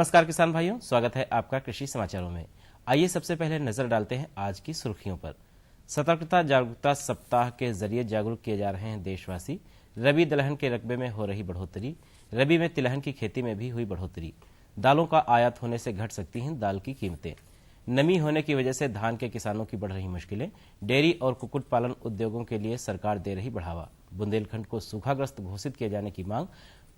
नमस्कार किसान भाइयों, स्वागत है आपका कृषि समाचारों में। आइए सबसे पहले नजर डालते हैं आज की सुर्खियों पर। सतर्कता जागरूकता सप्ताह के जरिए जागरूक किए जा रहे हैं देशवासी। रबी दलहन के रकबे में हो रही बढ़ोतरी, रबी में तिलहन की खेती में भी हुई बढ़ोतरी। दालों का आयात होने से घट सकती हैं दाल की कीमतें। नमी होने की वजह से धान के किसानों की बढ़ रही मुश्किलें। डेयरी और कुक्कुट पालन उद्योगों के लिए सरकार दे रही बढ़ावा। बुंदेलखंड को सूखाग्रस्त घोषित किए जाने की मांग।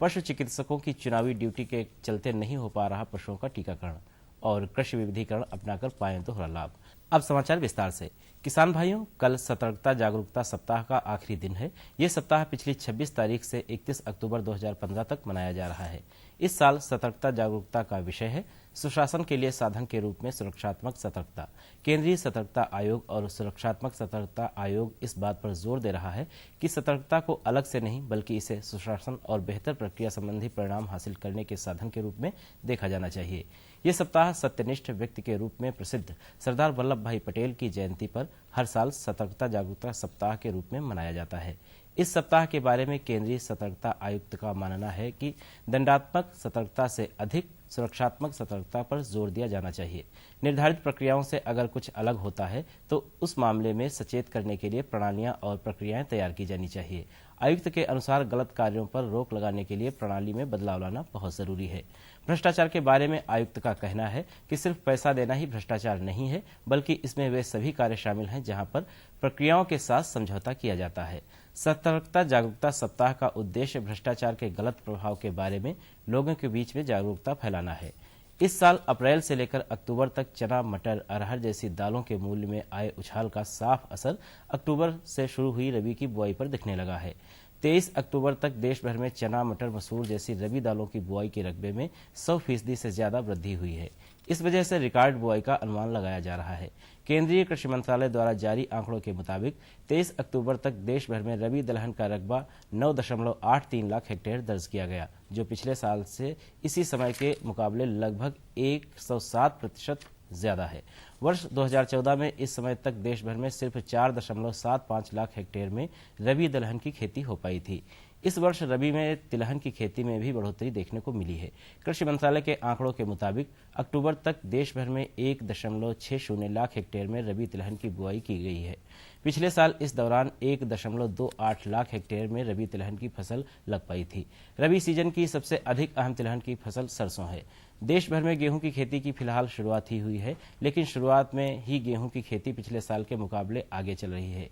पशु चिकित्सकों की चुनावी ड्यूटी के चलते नहीं हो पा रहा पशुओं का टीकाकरण। और कृषि विविधीकरण अपनाकर पाएं दोहरा लाभ। अब समाचार विस्तार से। किसान भाइयों, कल सतर्कता जागरूकता सप्ताह का आखिरी दिन है। ये सप्ताह पिछली 26 तारीख से 31 अक्टूबर 2015 तक मनाया जा रहा है। इस साल सतर्कता जागरूकता का विषय है सुशासन के लिए साधन के रूप में सुरक्षात्मक सतर्कता। केंद्रीय सतर्कता आयोग और सुरक्षात्मक सतर्कता आयोग इस बात पर जोर दे रहा है कि सतर्कता को अलग से नहीं बल्कि इसे सुशासन और बेहतर प्रक्रिया संबंधी परिणाम हासिल करने के साधन के रूप में देखा जाना चाहिए। ये सप्ताह सत्यनिष्ठ व्यक्ति के रूप में प्रसिद्ध सरदार वल्लभ भाई पटेल की जयंती पर हर साल सतर्कता जागरूकता सप्ताह के रूप में मनाया जाता है। इस सप्ताह के बारे में केंद्रीय सतर्कता आयुक्त का मानना है कि दंडात्मक सतर्कता से अधिक सुरक्षात्मक सतर्कता पर जोर दिया जाना चाहिए। निर्धारित प्रक्रियाओं से अगर कुछ अलग होता है तो उस मामले में सचेत करने के लिए प्रणालियां और प्रक्रियाएं तैयार की जानी चाहिए। आयुक्त के अनुसार गलत कार्यों पर रोक लगाने के लिए प्रणाली में बदलाव लाना बहुत जरूरी है। भ्रष्टाचार के बारे में आयुक्त का कहना है कि सिर्फ पैसा देना ही भ्रष्टाचार नहीं है, बल्कि इसमें वे सभी कार्य शामिल हैं जहां पर प्रक्रियाओं के साथ समझौता किया जाता है। सतर्कता जागरूकता सप्ताह का उद्देश्य भ्रष्टाचार के गलत प्रभाव के बारे में लोगों के बीच में जागरूकता फैलाना है। इस साल अप्रैल से लेकर अक्टूबर तक चना, मटर, अरहर जैसी दालों के मूल्य में आए उछाल का साफ असर अक्टूबर से शुरू हुई रबी की बुआई पर दिखने लगा है। 23 अक्टूबर तक देश भर में चना, मटर, मसूर जैसी रबी दालों की बुआई के रकबे में 100% से ज्यादा वृद्धि हुई है। इस वजह से रिकॉर्ड बुआई का अनुमान लगाया जा रहा है। केंद्रीय कृषि मंत्रालय द्वारा जारी आंकड़ों के मुताबिक 23 अक्टूबर तक देश भर में रबी दलहन का रकबा 9.83 लाख हेक्टेयर दर्ज किया गया, जो पिछले साल से इसी समय के मुकाबले लगभग 107% ज्यादा है। वर्ष 2014 में इस समय तक देश भर में सिर्फ 4.75 लाख हेक्टेयर में रबी दलहन की खेती हो पाई थी। इस वर्ष रबी में तिलहन की खेती में भी बढ़ोतरी देखने को मिली है। कृषि मंत्रालय के आंकड़ों के मुताबिक अक्टूबर तक देश भर में 1.60 लाख हेक्टेयर में रबी तिलहन की बुआई की गई है। पिछले साल इस दौरान 1.28 लाख हेक्टेयर में रबी तिलहन की फसल लग पाई थी। रबी सीजन की सबसे अधिक अहम तिलहन की फसल सरसों है। देश भर में गेहूं की खेती की फिलहाल शुरुआत ही हुई है, लेकिन शुरुआत में ही गेहूं की खेती पिछले साल के मुकाबले आगे चल रही है।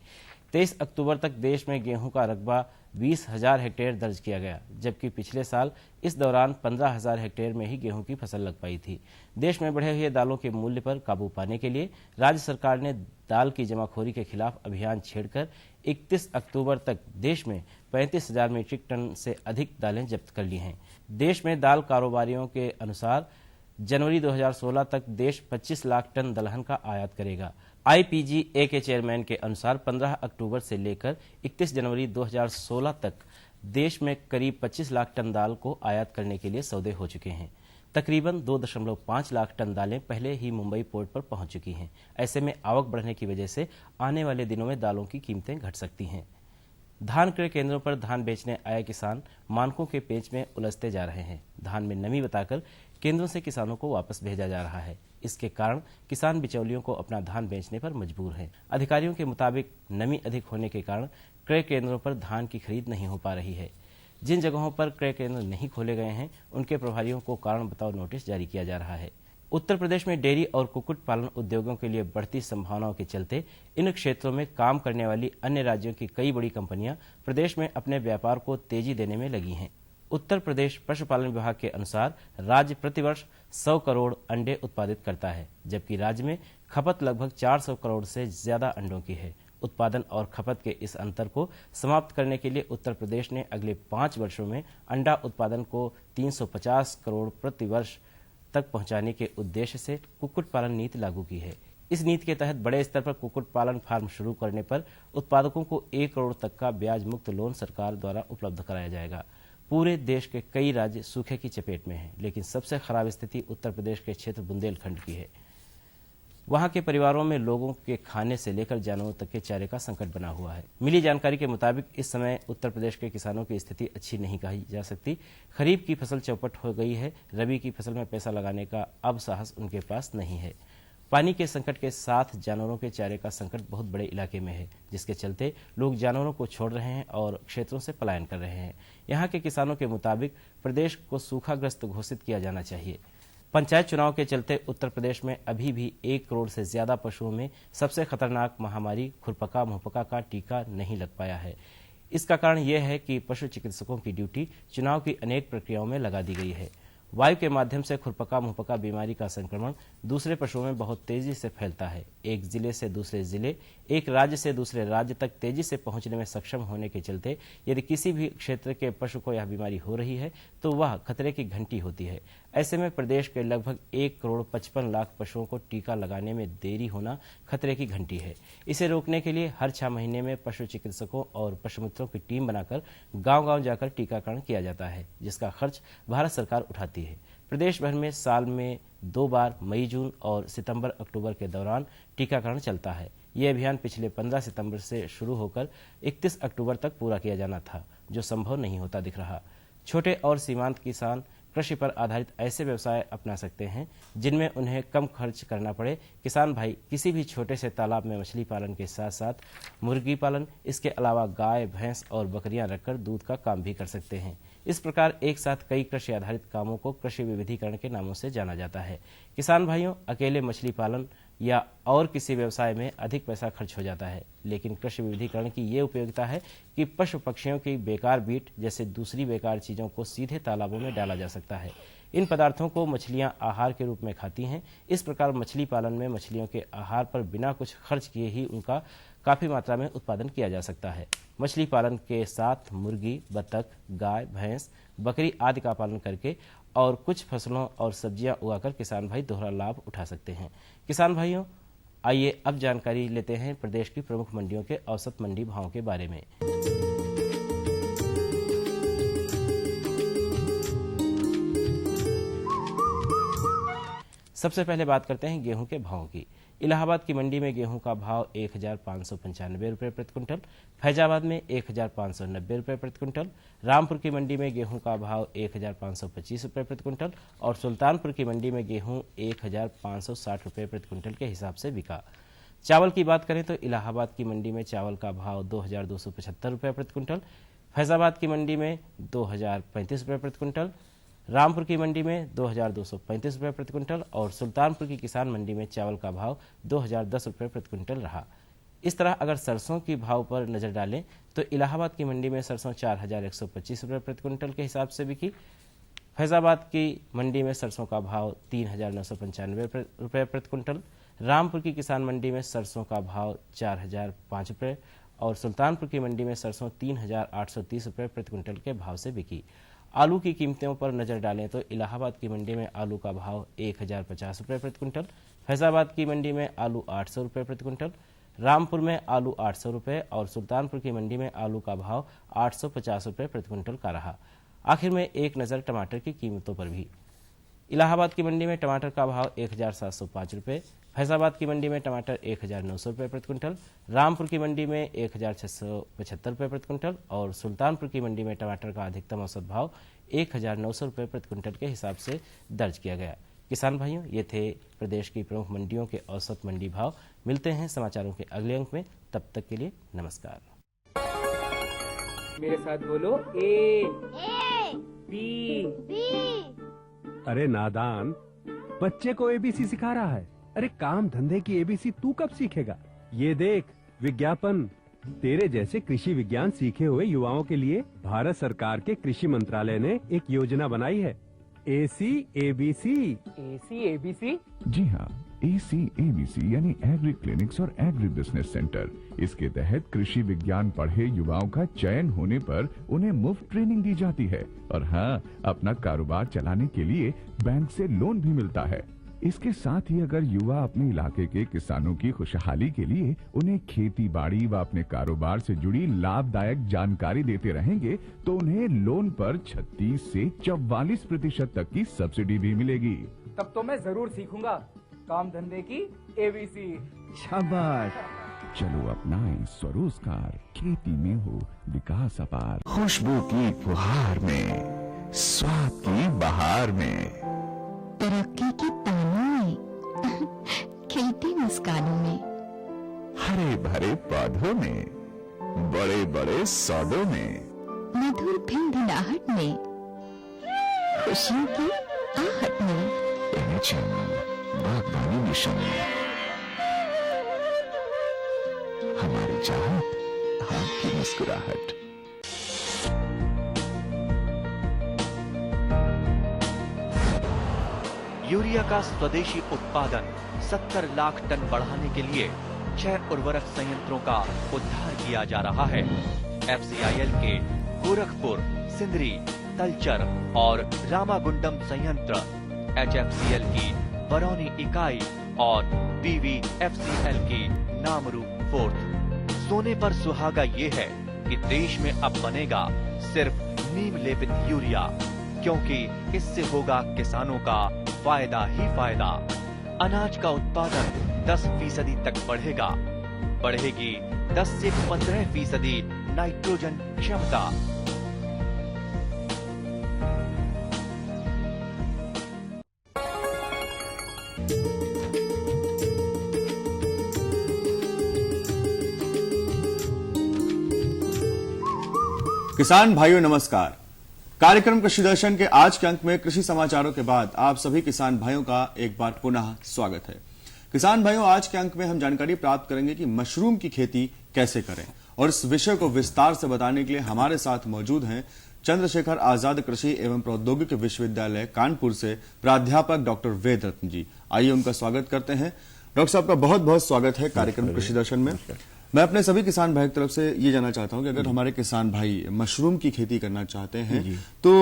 23 अक्टूबर तक देश में गेहूं का रकबा 20,000 हेक्टेयर दर्ज किया गया, जबकि पिछले साल इस दौरान 15,000 हेक्टेयर में ही गेहूं की फसल लग पाई थी। देश में बढ़े हुए दालों के मूल्य पर काबू पाने के लिए राज्य सरकार ने दाल की जमाखोरी के खिलाफ अभियान छेड़कर 31 अक्टूबर तक देश में 35,000 मीट्रिक टन से अधिक दालें जब्त कर ली हैं। देश में दाल कारोबारियों के अनुसार जनवरी 2016 तक देश 25 लाख टन दलहन का आयात करेगा। आईपीजीए के चेयरमैन के अनुसार 15 अक्टूबर से लेकर 31 जनवरी 2016 तक देश में करीब 25 लाख टन दाल को आयात करने के लिए सौदे हो चुके हैं। तकरीबन 2.5 लाख टन दालें पहले ही मुंबई पोर्ट पर पहुंच चुकी हैं। ऐसे में आवक बढ़ने की वजह से आने वाले दिनों में दालों की कीमतें घट सकती हैं। धान क्रय केंद्रों पर धान बेचने आए किसान मानकों के पेच में उलझते जा रहे हैं। धान में नमी बताकर केंद्रों से किसानों को वापस भेजा जा रहा है। इसके कारण किसान बिचौलियों को अपना धान बेचने पर मजबूर हैं। अधिकारियों के मुताबिक नमी अधिक होने के कारण क्रय केंद्रों पर धान की खरीद नहीं हो पा रही है। जिन जगहों पर क्रय केंद्र नहीं खोले गए हैं, उनके प्रभारियों को कारण बताओ नोटिस जारी किया जा रहा है। उत्तर प्रदेश में डेयरी और कुक्कुट पालन उद्योगों के लिए बढ़ती संभावनाओं के चलते इन क्षेत्रों में काम करने वाली अन्य राज्यों की कई बड़ी कंपनियां प्रदेश में अपने व्यापार को तेजी देने में लगी हैं। उत्तर प्रदेश पशुपालन विभाग के अनुसार राज्य प्रतिवर्ष 100 करोड़ अंडे उत्पादित करता है, जबकि राज्य में खपत लगभग 400 करोड़ से ज्यादा अंडों की है। उत्पादन और खपत के इस अंतर को समाप्त करने के लिए उत्तर प्रदेश ने अगले 5 वर्षों में अंडा उत्पादन को 350 करोड़ प्रति वर्ष तक पहुंचाने के उद्देश्य से कुक्कुट पालन नीति लागू की है। इस नीति के तहत बड़े स्तर पर कुक्कुट पालन फार्म शुरू करने पर उत्पादकों को 1 करोड़ तक का ब्याज मुक्त लोन सरकार द्वारा उपलब्ध कराया जाएगा। पूरे देश के कई राज्य सूखे की चपेट में हैं, लेकिन सबसे खराब स्थिति उत्तर प्रदेश के क्षेत्र बुंदेलखंड की है। वहां के परिवारों में लोगों के खाने से लेकर जानवरों तक के चारे का संकट बना हुआ है। मिली जानकारी के मुताबिक इस समय उत्तर प्रदेश के किसानों की स्थिति अच्छी नहीं कही जा सकती। खरीफ की फसल चौपट हो गई है, रबी की फसल में पैसा लगाने का अब साहस उनके पास नहीं है। पानी के संकट के साथ जानवरों के चारे का संकट बहुत बड़े इलाके में है, जिसके चलते लोग जानवरों को छोड़ रहे हैं और क्षेत्रों से पलायन कर रहे हैं। यहाँ के किसानों के मुताबिक प्रदेश को सूखाग्रस्त घोषित किया जाना चाहिए। पंचायत चुनाव के चलते उत्तर प्रदेश में अभी भी 1 करोड़ से ज्यादा पशुओं में सबसे खतरनाक महामारी खुरपका मुहपका का टीका नहीं लग पाया है। इसका कारण यह है कि पशु चिकित्सकों की ड्यूटी चुनाव की अनेक प्रक्रियाओं में लगा दी गई है। वायु के माध्यम से खुरपका मुहपका बीमारी का संक्रमण दूसरे पशुओं में बहुत तेजी से फैलता है। एक जिले से दूसरे जिले, एक राज्य से दूसरे राज्य तक तेजी से पहुंचने में सक्षम होने के चलते यदि किसी भी क्षेत्र के पशु को यह बीमारी हो रही है तो वह खतरे की घंटी होती है। ऐसे में प्रदेश के लगभग 1 करोड़ 55 लाख पशुओं को टीका लगाने में देरी होना खतरे की घंटी है। इसे रोकने के लिए हर 6 महीने में पशु चिकित्सकों और पशु मित्रों की टीम बनाकर गांव-गांव जाकर टीकाकरण किया जाता है, जिसका खर्च भारत सरकार उठाती है। प्रदेश भर में साल में 2 बार मई जून और सितंबर अक्टूबर के दौरान टीकाकरण चलता है। ये अभियान पिछले 15 सितंबर से शुरू होकर 31 अक्टूबर तक पूरा किया जाना था, जो संभव नहीं होता दिख रहा। छोटे और सीमांत किसान कृषि पर आधारित ऐसे व्यवसाय अपना सकते हैं जिनमें उन्हें कम खर्च करना पड़े। किसान भाई किसी भी छोटे से तालाब में मछली पालन के साथ साथ मुर्गी पालन, इसके अलावा गाय, भैंस और बकरियां रखकर दूध का काम भी कर सकते हैं। इस प्रकार एक साथ कई कृषि आधारित कामों को कृषि विविधीकरण के नामों से जाना जाता है। किसान भाइयों, अकेले मछली पालन या और किसी व्यवसाय में अधिक पैसा खर्च हो जाता है, लेकिन कृषि विविधीकरण की ये उपयोगिता है कि पशु पक्षियों की बेकार बीट जैसे दूसरी बेकार चीजों को सीधे तालाबों में डाला जा सकता है। इन पदार्थों को मछलियां आहार के रूप में खाती हैं। इस प्रकार मछली पालन में मछलियों के आहार पर बिना कुछ खर्च किए ही उनका काफी मात्रा में उत्पादन किया जा सकता है। मछली पालन के साथ मुर्गी, बतख, गाय, भैंस, बकरी आदि का पालन करके और कुछ फसलों और सब्जियां उगाकर किसान भाई दोहरा लाभ उठा सकते हैं। किसान भाइयों, आइए अब जानकारी लेते हैं प्रदेश की प्रमुख मंडियों के औसत मंडी भावों के बारे में। सबसे पहले बात करते हैं गेहूं के भावों की। इलाहाबाद की मंडी में गेहूं का भाव 1595 रुपये प्रति क्विंटल, फैजाबाद में 1590 रुपये प्रति क्विंटल, रामपुर की मंडी में गेहूं का भाव 1525 रुपये प्रति क्विंटल और सुल्तानपुर की मंडी में गेहूं 1560 रुपये प्रति क्विंटल के हिसाब से बिका। चावल की बात करें तो इलाहाबाद की मंडी में चावल का भाव 2275 रुपये प्रति क्विंटल, फैजाबाद की मंडी में 2035 रुपये प्रति क्विंटल, रामपुर की मंडी में 2235 रुपये प्रति क्विंटल और सुल्तानपुर की किसान मंडी में चावल का भाव 2010 रुपये प्रति क्विंटल रहा। इस तरह अगर सरसों की भाव पर नजर डालें तो इलाहाबाद की मंडी में सरसों 4125 रुपये प्रति क्विंटल के हिसाब से बिकी। फैजाबाद की मंडी में सरसों का भाव 3995 रुपये प्रति क्विंटल, रामपुर की किसान मंडी में सरसों का भाव 4005 रुपये और सुल्तानपुर की मंडी में सरसों 3830 रुपये प्रति क्विंटल के भाव से बिकी। आलू की कीमतों पर नजर डालें तो इलाहाबाद की मंडी में आलू का भाव 1050 रुपये प्रति क्विंटल, फैजाबाद की मंडी में आलू 800 रुपये प्रति क्विंटल, रामपुर में आलू 800 रुपये और सुल्तानपुर की मंडी में आलू का भाव 850 रुपये प्रति क्विंटल का रहा। आखिर में एक नज़र टमाटर की कीमतों पर भी। इलाहाबाद की मंडी में टमाटर का भाव 1705 रुपये, फैजाबाद की मंडी में टमाटर 1900 रुपये प्रति क्विंटल, रामपुर की मंडी में 1675 रुपये प्रति क्विंटल और सुल्तानपुर की मंडी में टमाटर का अधिकतम औसत भाव 1900 रुपये प्रति क्विंटल के हिसाब से दर्ज किया गया। किसान भाइयों, ये थे प्रदेश की प्रमुख मंडियों के औसत मंडी भाव। मिलते हैं समाचारों के अगले अंक में, तब तक के लिए नमस्कार। मेरे साथ बोलो ए बी। अरे नादान, बच्चे को एबीसी सिखा रहा है। अरे काम धंधे की एबीसी तू कब सीखेगा? ये देख विज्ञापन। तेरे जैसे कृषि विज्ञान सीखे हुए युवाओं के लिए भारत सरकार के कृषि मंत्रालय ने एक योजना बनाई है, ACABC। ACABC? जी हाँ, ACABC यानी एग्री क्लिनिक्स और एग्री बिजनेस सेंटर। इसके तहत कृषि विज्ञान पढ़े युवाओं का चयन होने पर उन्हें मुफ्त ट्रेनिंग दी जाती है और हाँ, अपना कारोबार चलाने के लिए बैंक से लोन भी मिलता है। इसके साथ ही अगर युवा अपने इलाके के किसानों की खुशहाली के लिए उन्हें खेती बाड़ी व अपने कारोबार से जुड़ी लाभदायक जानकारी देते रहेंगे तो उन्हें लोन पर 36 से 44% तक की सब्सिडी भी मिलेगी। तब तो मैं जरूर सीखूंगा काम धंधे की ABC। शाबाश। चलो अपनाएं स्वरोजगार, खेती में हो विकास अपार। खुशबू की फुहार में, स्वाद की बहार में, तरक्की की तानों में, खिलती मुस्कानों में, हरे भरे पौधों में, बड़े बड़े सौदों में, मधुर भिनभिनाहट में, खुशियों की आहट में, एनएचएम बागवानी मिशन, हमारी चाहत आपकी मुस्कुराहट। यूरिया का स्वदेशी उत्पादन 70 लाख टन बढ़ाने के लिए 6 उर्वरक संयंत्रों का उद्धार किया जा रहा है। FCIL के गोरखपुर, सिंदरी, तलचर और रामागुंडम संयंत्र, HFCL की बरौनी इकाई और BVFCL की नामरू फोर्थ। सोने पर सुहागा ये है कि देश में अब बनेगा सिर्फ नीम लेपित यूरिया, क्योंकि इससे होगा किसानों का फायदा ही फायदा। अनाज का उत्पादन 10% तक बढ़ेगा। बढ़ेगी 10 से 15% नाइट्रोजन क्षमता। किसान भाइयों नमस्कार। कार्यक्रम कृषि दर्शन के आज के अंक में कृषि समाचारों के बाद आप सभी किसान भाइयों का एक बार पुनः स्वागत है। किसान भाइयों, आज के अंक में हम जानकारी प्राप्त करेंगे कि मशरूम की खेती कैसे करें, और इस विषय को विस्तार से बताने के लिए हमारे साथ मौजूद हैं चंद्रशेखर आजाद कृषि एवं प्रौद्योगिकी विश्वविद्यालय कानपुर से प्राध्यापक डॉक्टर वेद रत्न जी। आइए उनका स्वागत करते हैं। डॉक्टर साहब का बहुत बहुत स्वागत है कार्यक्रम कृषि दर्शन में। मैं अपने सभी किसान भाई की तरफ से ये जानना चाहता हूं कि अगर हमारे किसान भाई मशरूम की खेती करना चाहते हैं तो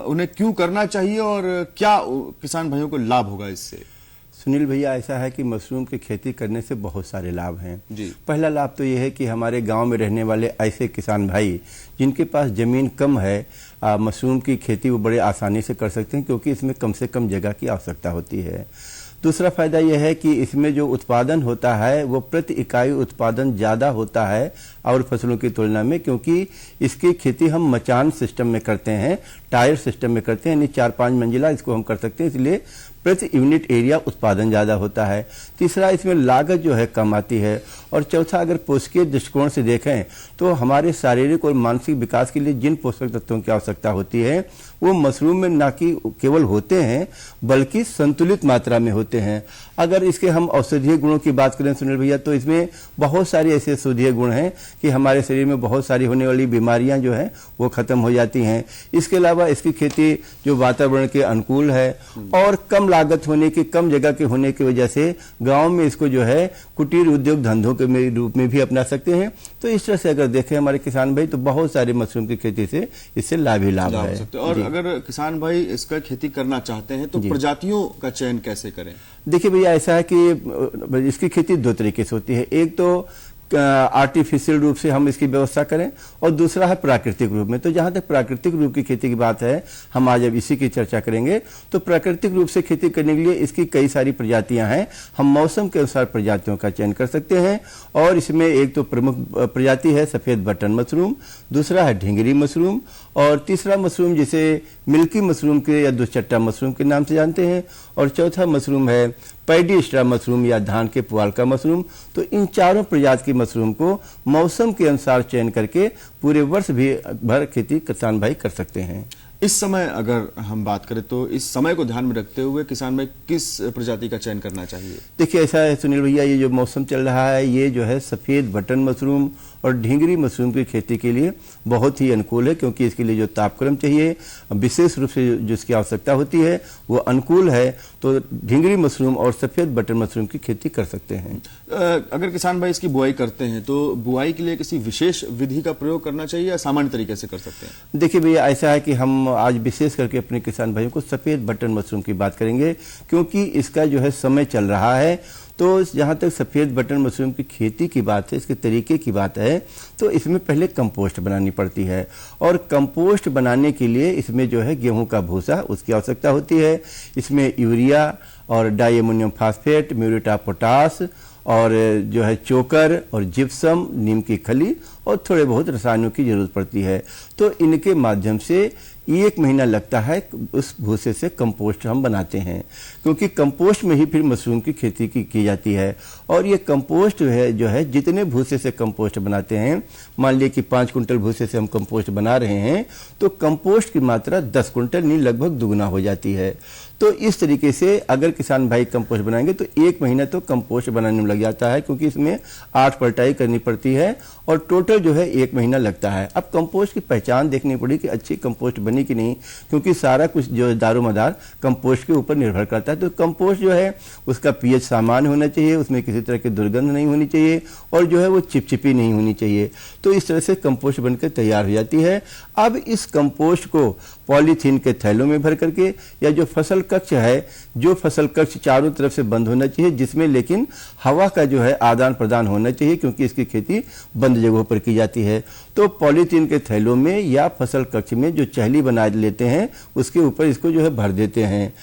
उन्हें क्यों करना चाहिए और क्या किसान भाइयों को लाभ होगा इससे? सुनील भैया, ऐसा है कि मशरूम की खेती करने से बहुत सारे लाभ हैं जी। पहला लाभ तो यह है कि हमारे गांव में रहने वाले ऐसे किसान भाई जिनके पास जमीन कम है, मशरूम की खेती वो बड़े आसानी से कर सकते हैं, क्योंकि इसमें कम से कम जगह की आवश्यकता होती है। दूसरा फायदा यह है कि इसमें जो उत्पादन होता है वो प्रति इकाई उत्पादन ज्यादा होता है और फसलों की तुलना में, क्योंकि इसकी खेती हम मचान सिस्टम में करते हैं, टायर सिस्टम में करते हैं, यानी 4-5 मंजिला इसको हम कर सकते हैं, इसलिए प्रति यूनिट एरिया उत्पादन ज्यादा होता है। तीसरा, इसमें लागत जो है कम आती है। और चौथा, अगर पोषकीय दृष्टिकोण से देखें तो हमारे शारीरिक और मानसिक विकास के लिए जिन पोषक तत्वों की आवश्यकता होती है वो मशरूम में न कि केवल होते हैं बल्कि संतुलित मात्रा में होते हैं। अगर इसके हम औषधीय गुणों की बात करें सुनील भैया, तो इसमें बहुत सारे ऐसे औषधीय गुण हैं कि हमारे शरीर में बहुत सारी होने वाली बीमारियां जो हैं वो खत्म हो जाती हैं। इसके अलावा इसकी खेती जो वातावरण के अनुकूल है और कम लागत होने की, कम जगह के होने की वजह से गांव में इसको जो है कुटीर उद्योग धंधों के रूप में भी अपना सकते हैं। तो इस तरह से अगर देखें हमारे किसान भाई तो बहुत सारे मशरूम की खेती से इससे लाभ ही लाभ है। और अगर किसान भाई इसका खेती करना चाहते हैं तो प्रजातियों का चयन कैसे करें? देखिए भैया, ऐसा है कि इसकी खेती दो तरीके से होती है। एक तो आर्टिफिशियल रूप से हम इसकी व्यवस्था करें और दूसरा है प्राकृतिक रूप में। तो जहां तक प्राकृतिक रूप की खेती की बात है, हम आज अब इसी की चर्चा करेंगे। तो प्राकृतिक रूप से खेती करने के लिए इसकी कई सारी प्रजातियां हैं। हम मौसम के अनुसार प्रजातियों का चयन कर सकते हैं और इसमें एक तो प्रमुख प्रजाति है सफेद बटन मशरूम, दूसरा है ढिंगरी मशरूम और तीसरा मशरूम जिसे मिल्की मशरूम के या दुचट्टा मशरूम के नाम से जानते हैं, और चौथा मशरूम है पैडी स्ट्रा मशरूम या धान के पुआल का मशरूम। तो इन चारों प्रजाति की मशरूम को मौसम के अनुसार चयन करके पूरे वर्ष भी भर खेती किसान भाई कर सकते हैं। इस समय अगर हम बात करें तो इस समय को ध्यान में रखते हुए किसान में किस प्रजाति का चयन करना चाहिए? देखिए, ऐसा है सुनील भैया, ये जो मौसम चल रहा है ये जो है सफेद बटन मशरूम और ढिंगरी मशरूम की खेती के लिए बहुत ही अनुकूल है, क्योंकि इसके लिए जो तापक्रम चाहिए विशेष रूप से जिसकी आवश्यकता होती है वो अनुकूल है। तो ढिंगरी मशरूम और सफेद बटन मशरूम की खेती कर सकते हैं। अगर किसान भाई इसकी बुआई करते हैं तो बुआई के लिए किसी विशेष विधि का प्रयोग करना चाहिए या सामान्य तरीके से कर सकते हैं? देखिए भैया, ऐसा है कि हम आज विशेष करके अपने किसान भाइयों को सफेद बटन मशरूम की बात करेंगे, क्योंकि इसका जो है समय चल रहा है। तो जहाँ तक सफ़ेद बटन मशरूम की खेती की बात है, इसके तरीके की बात है, तो इसमें पहले कंपोस्ट बनानी पड़ती है। और कंपोस्ट बनाने के लिए इसमें जो है गेहूं का भूसा उसकी आवश्यकता होती है। इसमें यूरिया और di ammonium phosphate, muriate of potash और जो है चोकर और जिप्सम, नीम की खली और थोड़े बहुत रसायनों की जरूरत पड़ती है। तो इनके माध्यम से 1 महीना लगता है, उस भूसे से कंपोस्ट हम बनाते हैं, क्योंकि कंपोस्ट में ही फिर मशरूम की खेती की जाती है। और ये कंपोस्ट जो है जितने भूसे से कंपोस्ट बनाते हैं, मान लीजिए कि 5 कुंटल भूसे से हम कंपोस्ट बना रहे हैं, तो कंपोस्ट की मात्रा 10 कुंटल नहीं लगभग दुगुना हो जाती है। तो इस तरीके से अगर किसान भाई कंपोस्ट बनाएंगे तो 1 महीना तो कंपोस्ट बनाने में लग जाता है, क्योंकि इसमें 8 पलटाई करनी पड़ती है और टोटल जो है 1 महीना लगता है। अब कंपोस्ट की पहचान देखनी पड़ी कि अच्छी कंपोस्ट बनी कि नहीं, क्योंकि सारा कुछ जो दारोमदार कंपोस्ट के ऊपर निर्भर करता है। तो कंपोस्ट जो है उसका पीएच सामान्य होना चाहिए, उसमें किसी तरह की दुर्गंध नहीं होनी चाहिए और जो है वो चिपचिपी नहीं होनी चाहिए। तो इस तरह से कंपोस्ट बनकर तैयार हो जाती है। अब इस कंपोस्ट को पॉलीथीन के थैलों में भर करके, या जो फसल कक्ष है, जो फसल कक्ष चारों तरफ से बंद होना चाहिए, जिसमें लेकिन हवा का जो है आदान प्रदान होना चाहिए, क्योंकि इसकी खेती बंद जगहों पर की जाती है। तो पॉलीथीन के थैलों में या फसल कक्ष में जो चहली बना लेते हैं उसके ऊपर इसको जो है भर देते हैं।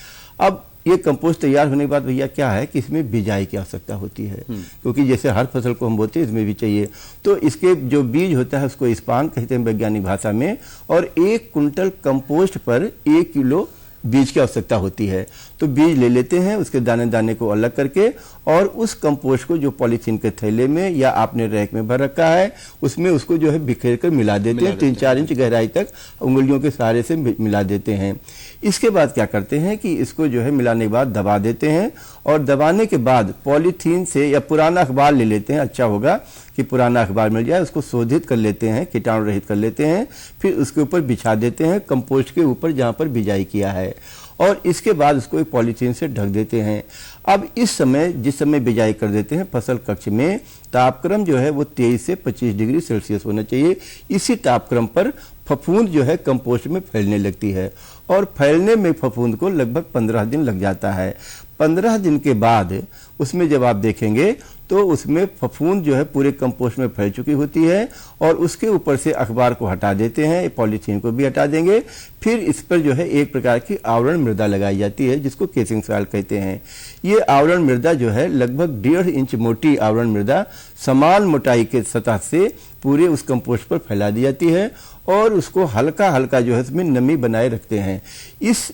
अब ये कंपोस्ट तैयार होने के बाद भैया क्या है कि इसमें बिजाई की आवश्यकता होती है, क्योंकि जैसे हर फसल को हम बोते हैं इसमें भी चाहिए। तो इसके जो बीज होता है उसको स्पान कहते हैं वैज्ञानिक भाषा में, और 1 कुंटल कंपोस्ट पर 1 किलो बीज की आवश्यकता होती है। तो बीज ले लेते हैं, उसके दाने दाने को अलग करके, और उस कंपोस्ट को जो पॉलीथीन के थैले में या आपने रैक में भर रखा है उसमें उसको जो है बिखेर कर मिला देते हैं, 3-4 इंच गहराई तक उंगलियों के सहारे से मिला देते हैं। इसके बाद क्या करते हैं कि इसको जो है मिलाने के बाद दबा देते हैं, और दबाने के बाद पॉलीथीन से या पुराना अखबार ले लेते हैं, अच्छा होगा कि पुराना अखबार मिल जाए, उसको शोधित कर लेते हैं, कीटाणु रहित कर लेते हैं, फिर उसके ऊपर बिछा देते हैं कंपोस्ट के ऊपर जहां पर बिजाई किया है, और इसके बाद उसको एक पॉलीथीन से ढक देते हैं। अब इस समय जिस समय बिजाई कर देते हैं फसल कक्ष में तापक्रम जो है वो 23 से 25 डिग्री सेल्सियस होना चाहिए। इसी तापक्रम पर फफूंद जो है कंपोस्ट में फैलने लगती है, और फैलने में फफूंद को लगभग 15 दिन लग जाता है। 15 दिन के बाद उसमें जब आप देखेंगे तो उसमें फफूंद जो है पूरे कंपोस्ट में फैल चुकी होती है, और उसके ऊपर से अखबार को हटा देते हैं, पॉलीथीन को भी हटा देंगे। फिर इस पर जो है एक प्रकार की आवरण मृदा लगाई जाती है, जिसको केसिंग सॉइल कहते हैं। ये आवरण मृदा जो है लगभग 1.5 इंच मोटी आवरण मृदा समान मोटाई के सतह से पूरे उस कंपोस्ट पर फैला दी जाती है, और उसको हल्का हल्का जो है उसमें नमी बनाए रखते हैं। इस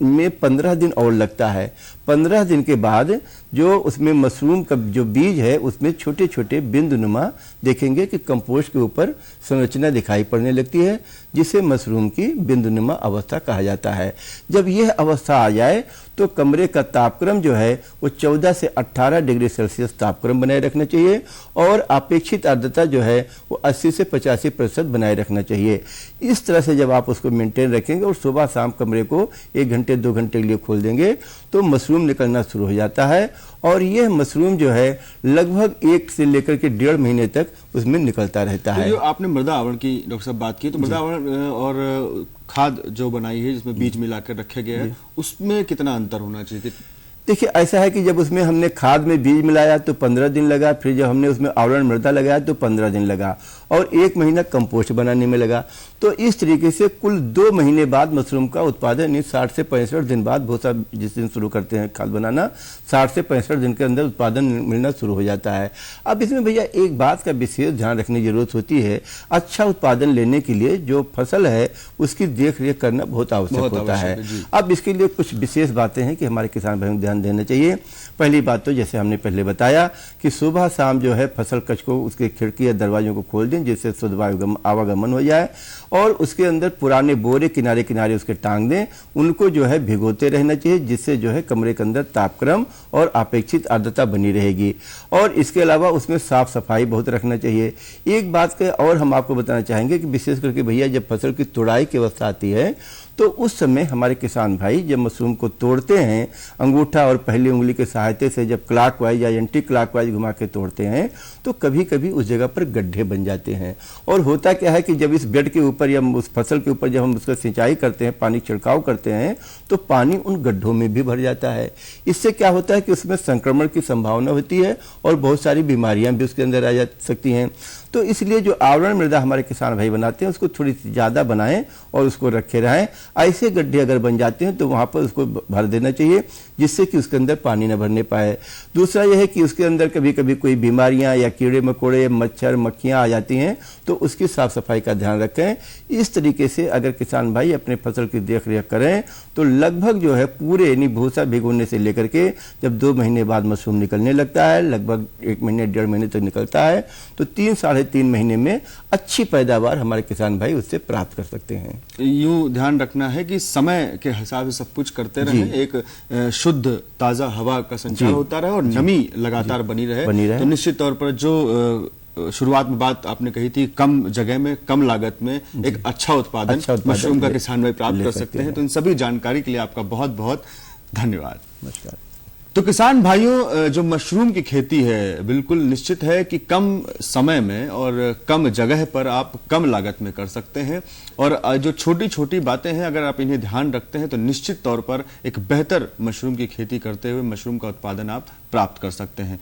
में 15 दिन और लगता है। 15 दिन के बाद जो उसमें मशरूम का जो बीज है उसमें छोटे छोटे बिंदुनुमा देखेंगे कि कंपोस्ट के ऊपर संरचना दिखाई पड़ने लगती है, जिसे मशरूम की बिंदुनुमा अवस्था कहा जाता है। जब यह अवस्था आ जाए तो कमरे का तापक्रम जो है वो 14 से 18 डिग्री सेल्सियस तापक्रम बनाए रखना चाहिए, और अपेक्षित आर्द्रता जो है वो 80 से 85% बनाए रखना चाहिए। इस तरह से जब आप उसको मेंटेन रखेंगे और सुबह शाम कमरे को 1 घंटे 2 घंटे के लिए खोल देंगे तो मशरूम निकलना शुरू हो जाता है, और यह मशरूम जो है लगभग 1 से लेकर के 1.5 महीने तक उसमें निकलता रहता है। जो आपने मृदा आवरण की डॉक्टर साहब बात की, तो मृदा आवरण और खाद जो बनाई है जिसमें बीज मिलाकर रखा गया है, उसमें कितना अंतर होना चाहिए? देखिए ऐसा है कि जब उसमें हमने खाद में बीज मिलाया तो 15 दिन लगा, फिर जब हमने उसमें आवरण मृदा लगाया तो 15 दिन लगा, और 1 महीना कंपोस्ट बनाने में लगा। तो इस तरीके से कुल 2 महीने बाद मशरूम का उत्पादन 60 से 65 दिन बाद भूसा जिस दिन शुरू करते हैं खाद बनाना, 60 से 65 दिन के अंदर उत्पादन मिलना शुरू हो जाता है। अब इसमें भैया एक बात का विशेष ध्यान रखने की जरूरत होती है, अच्छा उत्पादन लेने के लिए जो फसल है उसकी देख रेख करना बहुत आवश्यक होता है। अब इसके लिए कुछ विशेष बातें हैं कि हमारे किसान भाइयों को ध्यान देना चाहिए। पहली बात तो जैसे हमने पहले बताया कि सुबह शाम जो है फसल कक्ष को उसके खिड़की या दरवाजों को खोल दें, जिससे शुद्ध वायु आवागमन हो जाए, और उसके अंदर पुराने बोरे किनारे किनारे उसके टांग दें, उनको जो है भिगोते रहना चाहिए, जिससे जो है कमरे के अंदर तापक्रम और अपेक्षित आर्द्रता बनी रहेगी। और इसके अलावा उसमें साफ सफाई बहुत रखना चाहिए। एक बात का और हम आपको बताना चाहेंगे कि विशेष करके भैया जब फसल की तुड़ाई की अवस्था आती है तो उस समय हमारे किसान भाई जब मशरूम को तोड़ते हैं, अंगूठा और पहली उंगली के सहायता से जब क्लॉकवाइज या एंटी क्लॉकवाइज घुमा के तोड़ते हैं तो कभी कभी उस जगह पर गड्ढे बन जाते हैं। और होता क्या है कि जब इस बेड के ऊपर या उस फसल के ऊपर जब हम उसका सिंचाई करते हैं, पानी छिड़काव करते हैं, तो पानी उन गड्ढों में भी भर जाता है। इससे क्या होता है कि उसमें संक्रमण की संभावना होती है और बहुत सारी बीमारियां भी उसके अंदर आ जा सकती हैं। तो इसलिए जो आवरण मृदा हमारे किसान भाई बनाते हैं उसको थोड़ी सी ज़्यादा बनाएं और उसको रखे रहें। ऐसे गड्ढे अगर बन जाते हैं तो वहाँ पर उसको भर देना चाहिए जिससे कि उसके अंदर पानी न भरने पाए। दूसरा यह है कि उसके अंदर कभी कभी कोई बीमारियां या कीड़े मकोड़े, मच्छर, मक्खियां आ जाती हैं तो उसकी साफ सफाई का ध्यान रखें। इस तरीके से अगर किसान भाई अपने फसल की देख रेख करें तो लगभग जो है पूरे यानी भूसा भिगोने से लेकर के जब 2 महीने बाद मशरूम निकलने लगता है, लगभग 1 महीने 1.5 महीने तक निकलता है, तो 3-3.5 महीने में अच्छी पैदावार हमारे किसान भाई उससे प्राप्त कर सकते हैं। यूं ध्यान रखना है कि समय के हिसाब से सब कुछ करते रहें, एक शुद्ध ताजा हवा का संचार होता रहे और नमी लगातार बनी रहे। तो निश्चित तौर पर जो शुरुआत में बात आपने कही थी, कम जगह में कम लागत में एक अच्छा उत्पादन मशरूम का किसान भाई प्राप्त कर सकते हैं। तो इन सभी जानकारी के लिए आपका बहुत बहुत धन्यवाद। नमस्कार। तो किसान भाइयों, जो मशरूम की खेती है बिल्कुल निश्चित है कि कम समय में और कम जगह पर आप कम लागत में कर सकते हैं और जो छोटी छोटी बातें हैं अगर आप इन्हें ध्यान रखते हैं तो निश्चित तौर पर एक बेहतर मशरूम की खेती करते हुए मशरूम का उत्पादन आप प्राप्त कर सकते हैं।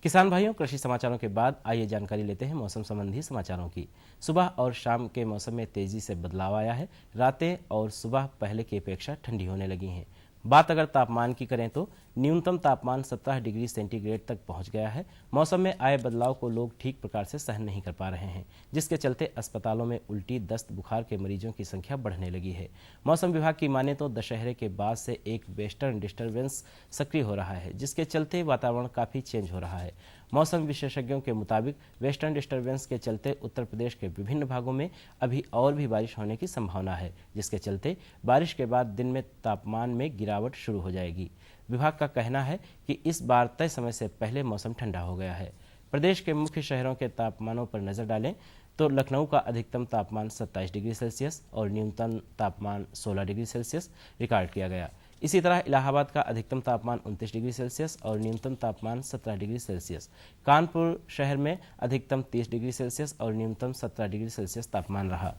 किसान भाइयों, कृषि समाचारों के बाद आइए जानकारी लेते हैं मौसम संबंधी समाचारों की। सुबह और शाम के मौसम में तेजी से बदलाव आया है। रातें और सुबह पहले की अपेक्षा ठंडी होने लगी हैं। बात अगर तापमान की करें तो न्यूनतम तापमान 17 डिग्री सेंटीग्रेड तक पहुंच गया है। मौसम में आए बदलाव को लोग ठीक प्रकार से सहन नहीं कर पा रहे हैं, जिसके चलते अस्पतालों में उल्टी, दस्त, बुखार के मरीजों की संख्या बढ़ने लगी है। मौसम विभाग की माने तो दशहरे के बाद से एक वेस्टर्न डिस्टर्बेंस सक्रिय हो रहा है, जिसके चलते वातावरण काफी चेंज हो रहा है। मौसम विशेषज्ञों के मुताबिक वेस्टर्न डिस्टर्बेंस के चलते उत्तर प्रदेश के विभिन्न भागों में अभी और भी बारिश होने की संभावना है, जिसके चलते बारिश के बाद दिन में तापमान में गिरावट शुरू हो जाएगी। विभाग का कहना है कि इस बार तय समय से पहले मौसम ठंडा हो गया है। प्रदेश के मुख्य शहरों के तापमानों पर नजर डालें तो लखनऊ का अधिकतम तापमान 27 डिग्री सेल्सियस और न्यूनतम तापमान 16 डिग्री सेल्सियस रिकॉर्ड किया गया। इसी तरह इलाहाबाद का अधिकतम तापमान 29 डिग्री सेल्सियस और न्यूनतम तापमान 17 डिग्री सेल्सियस। कानपुर शहर में अधिकतम 30 डिग्री सेल्सियस और न्यूनतम 17 डिग्री सेल्सियस तापमान रहा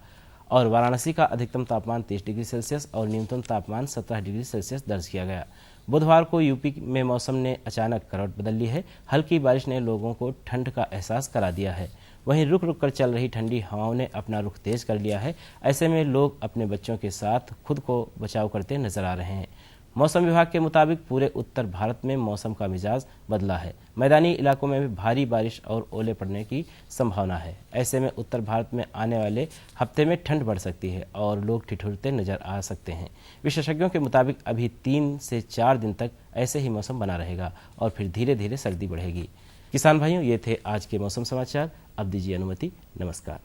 और वाराणसी का अधिकतम तापमान 30 डिग्री सेल्सियस और न्यूनतम तापमान 17 डिग्री सेल्सियस दर्ज किया गया। बुधवार को यूपी में मौसम ने अचानक करवट बदल ली है। हल्की बारिश ने लोगों को ठंड का एहसास करा दिया है। वहीं रुक रुक कर चल रही ठंडी हवाओं ने अपना रुख तेज कर लिया है। ऐसे में लोग अपने बच्चों के साथ खुद को बचाव करते नजर आ रहे हैं। मौसम विभाग के मुताबिक पूरे उत्तर भारत में मौसम का मिजाज बदला है। मैदानी इलाकों में भी भारी बारिश और ओले पड़ने की संभावना है। ऐसे में उत्तर भारत में आने वाले हफ्ते में ठंड बढ़ सकती है और लोग ठिठुरते नजर आ सकते हैं। विशेषज्ञों के मुताबिक अभी 3 से 4 दिन तक ऐसे ही मौसम बना रहेगा और फिर धीरे धीरे सर्दी बढ़ेगी। किसान भाइयों, ये थे आज के मौसम समाचार। अब दीजिए अनुमति। नमस्कार।